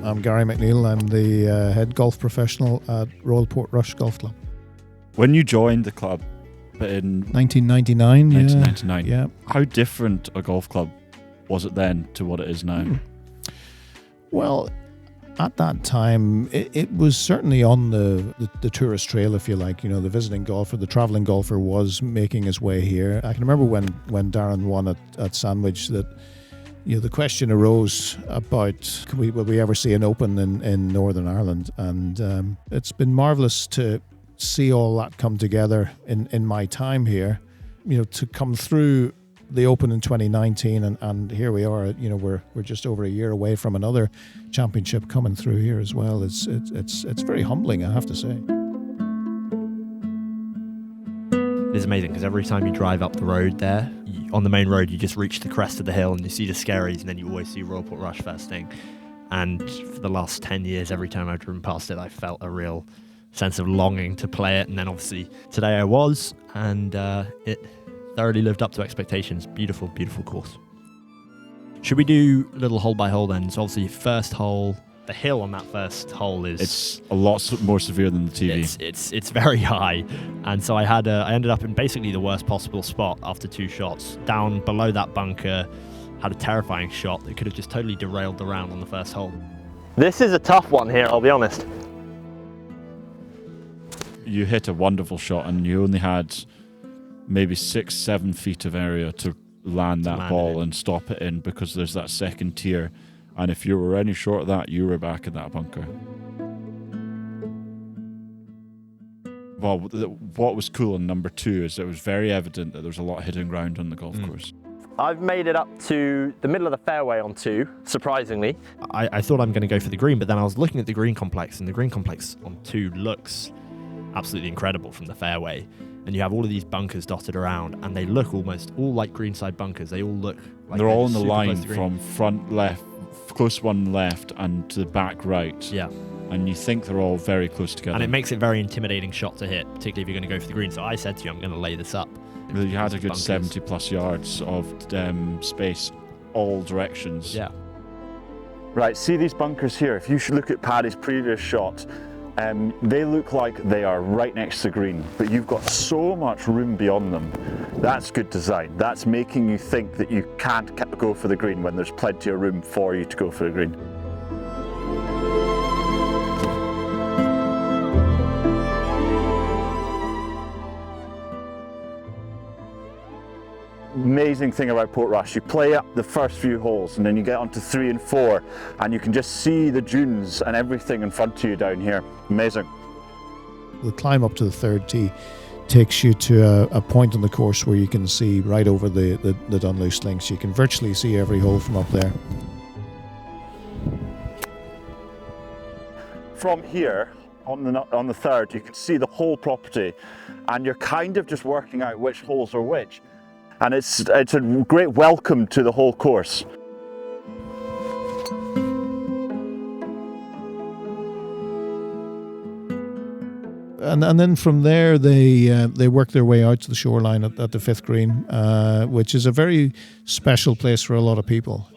I'm Gary McNeill. I'm the head golf professional at Royal Portrush Golf Club. When you joined the club in 1999, yeah. How different a golf club was it then to what it is now? Well, at that time, it was certainly on the tourist trail, if you like. You know, the visiting golfer, the travelling golfer was making his way here. I can remember when Darren won at Sandwich that, you know, the question arose about will we ever see an Open in Northern Ireland? And it's been marvellous to see all that come together in my time here. You know, to come through the Open in 2019 and here we are. You know, we're just over a year away from another championship coming through here as well. It's very humbling, I have to say. It's amazing because every time you drive up the road there, on the main road, you just reach the crest of the hill and you see the Skerries, and then you always see Royal Portrush first thing. And for the last 10 years, every time I've driven past it, I felt a real sense of longing to play it. And then obviously today I was, and it thoroughly lived up to expectations. Beautiful, beautiful course. Should we do a little hole by hole then? So obviously first hole, the hill on that first hole is... It's a lot more severe than the TV. It's very high. And so I ended up in basically the worst possible spot after two shots. Down below that bunker, had a terrifying shot that could have just totally derailed the round on the first hole. This is a tough one here, I'll be honest. You hit a wonderful shot and you only had maybe 6-7 feet of area to land that ball and stop it in, because there's that second tier, and if you were any short of that, you were back in that bunker. Well, what was cool in number 2 is it was very evident that there was a lot of hidden ground on the golf course. I've made it up to the middle of the fairway on 2, surprisingly. I thought I'm going to go for the green, but then I was looking at the green complex, and the green complex on 2 looks absolutely incredible from the fairway. And you have all of these bunkers dotted around, and they look almost all like greenside bunkers. They all look like they're all in the line from front left, close one left, and to the back right. Yeah. And you think they're all very close together. And it makes it a very intimidating shot to hit, particularly if you're going to go for the green. So I said to you, I'm going to lay this up. You had a good 70 plus yards of space, all directions. Yeah. Right, see these bunkers here? If you should look at Paddy's previous shot, they look like they are right next to the green, but you've got so much room beyond them. That's good design. That's making you think that you can't go for the green when there's plenty of room for you to go for the green. Amazing thing about Portrush, you play up the first few holes and then you get onto 3 and 4 and you can just see the dunes and everything in front of you down here. Amazing. The climb up to the third tee takes you to a point on the course where you can see right over the Dunluce Links. You can virtually see every hole from up there. From here, on the third, you can see the whole property and you're kind of just working out which holes are which. And it's a great welcome to the whole course. And then from there, they work their way out to the shoreline at the 5th green, which is a very special place for a lot of people.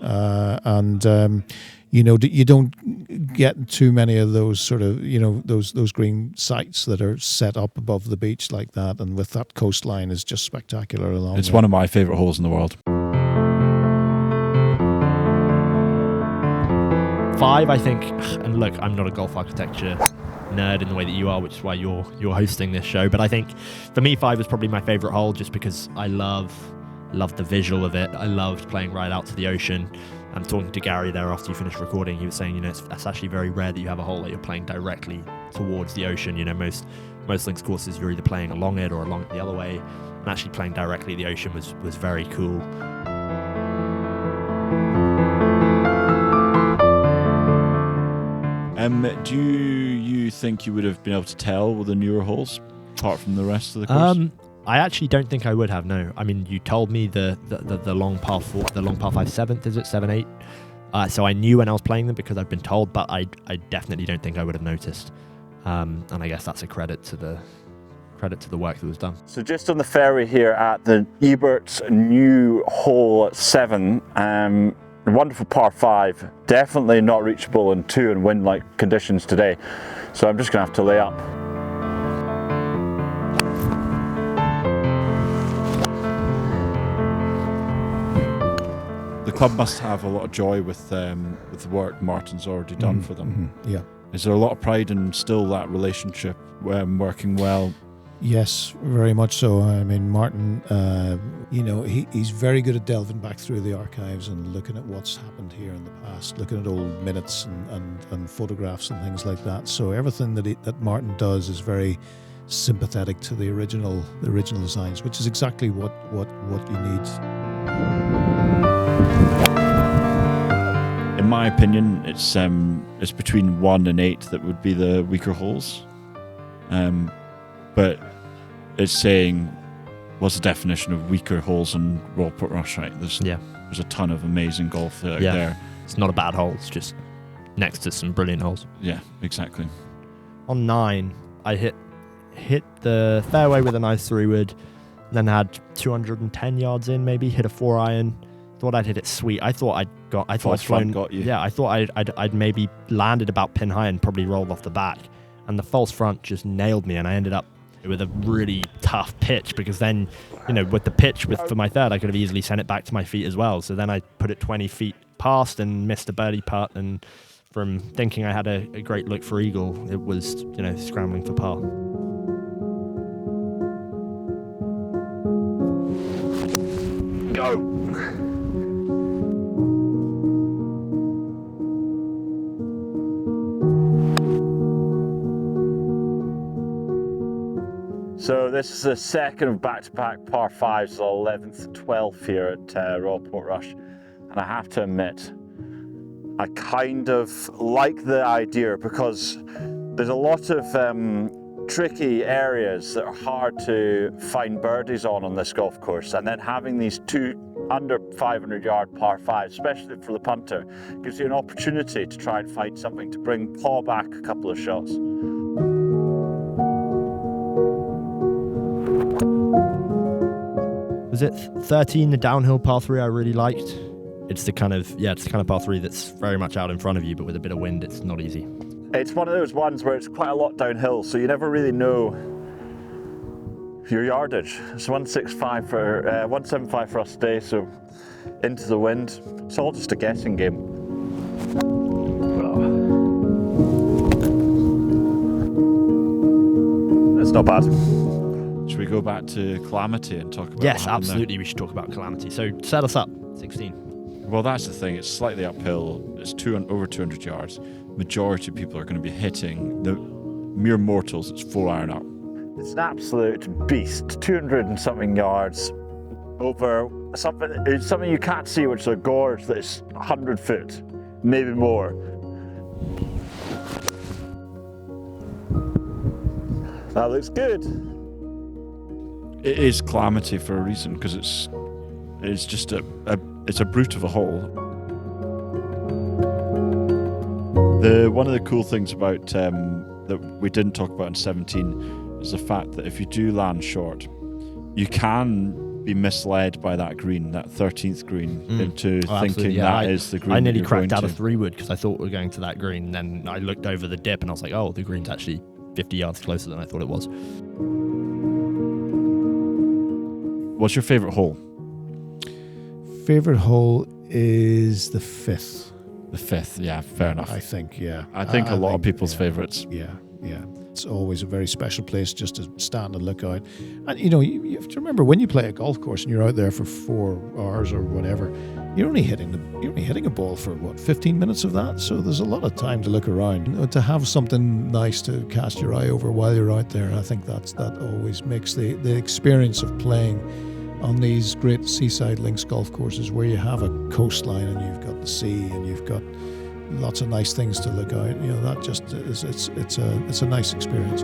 You know, you don't get too many of those sort of, you know, those green sites that are set up above the beach like that, and with that coastline is just spectacular along. It's one of my favourite holes in the world. 5, I think, and look, I'm not a golf architecture nerd in the way that you are, which is why you're hosting this show, but I think for me 5 is probably my favourite hole just because I loved the visual of it. I loved playing right out to the ocean. I'm talking to Gary there after you finished recording. He was saying, you know, it's actually very rare that you have a hole that you're playing directly towards the ocean. You know, most links courses you're either playing along it or along it the other way, and actually playing directly at the ocean was very cool. Do you think you would have been able to tell with the newer holes, apart from the rest of the course? I actually don't think I would have, no. I mean, you told me the long par 4, the long par 5 7th, is it? 7, 8? So I knew when I was playing them because I've been told, but I definitely don't think I would have noticed. And I guess that's a credit to the work that was done. So just on the fairway here at the Ebert's new hole 7, A wonderful par 5, definitely not reachable in 2 and wind-like conditions today. So I'm just going to have to lay up. The club must have a lot of joy with the work Martin's already done for them. Yeah. Is there a lot of pride in still that relationship working well? Yes, very much so. I mean, Martin, he's very good at delving back through the archives and looking at what's happened here in the past, looking at old minutes and photographs and things like that. So everything that Martin does is very sympathetic to the original designs, which is exactly what you need. In my opinion, it's between 1 and 8 that would be the weaker holes. But it's saying, what's the definition of weaker holes in Royal Portrush, right? There's a ton of amazing golf out there. It's not a bad hole, it's just next to some brilliant holes. Yeah, exactly. On 9, I hit the fairway with a nice 3-wood, then had 210 yards in, maybe hit a 4-iron. Thought I'd hit it sweet. I thought I'd flown. Got you. Yeah, I thought I'd maybe landed about pin high and probably rolled off the back, and the false front just nailed me, and I ended up with a really tough pitch, because then, with the pitch for my third, I could have easily sent it back to my feet as well. So then I put it 20 feet past and missed a birdie putt, and from thinking I had a great look for eagle, it was, scrambling for par. Go! So this is the second of back-to-back par 5s, the 11th and 12th here at Royal Portrush. And I have to admit, I kind of like the idea, because there's a lot of tricky areas that are hard to find birdies on this golf course. And then having these 2 under 500 yard par 5s, especially for the punter, gives you an opportunity to try and find something to claw back a couple of shots. Was it 13, the downhill par 3 I really liked? It's the kind of par 3 that's very much out in front of you, but with a bit of wind, it's not easy. It's one of those ones where it's quite a lot downhill, so you never really know your yardage. It's 175 for us today, so into the wind. It's all just a guessing game. It's not bad. Should we go back to Calamity and talk about Yes, what happened absolutely. there? We should talk about Calamity. So set us up, 16. Well, that's the thing. It's slightly uphill. It's over 200 yards. Majority of people are going to be hitting the mere mortals. It's 4-iron up. It's an absolute beast. 200 and something yards over something you can't see, which is a gorge that is 100 foot, maybe more. That looks good. It is Calamity for a reason, because it's just a brute of a hole. One of the cool things about that we didn't talk about in 17 is the fact that if you do land short, you can be misled by that green, that 13th green, into thinking that is the green. I nearly cracked out a 3-wood because I thought we were going to that green. Then I looked over the dip and I was like, oh, the green's actually 50 yards closer than I thought it was. What's your favourite hole? Favorite hole is the 5th. The 5th, yeah, fair enough. I think, yeah. I think a lot of people's favourites. Yeah. It's always a very special place just to stand and look out. And you have to remember, when you play a golf course and you're out there for 4 hours or whatever, you're only hitting a ball for 15 minutes of that. So there's a lot of time to look around. To have something nice to cast your eye over while you're out there, I think that always makes the experience of playing on these great seaside links golf courses, where you have a coastline and you've got the sea and you've got lots of nice things to look out. That just is it's a nice experience.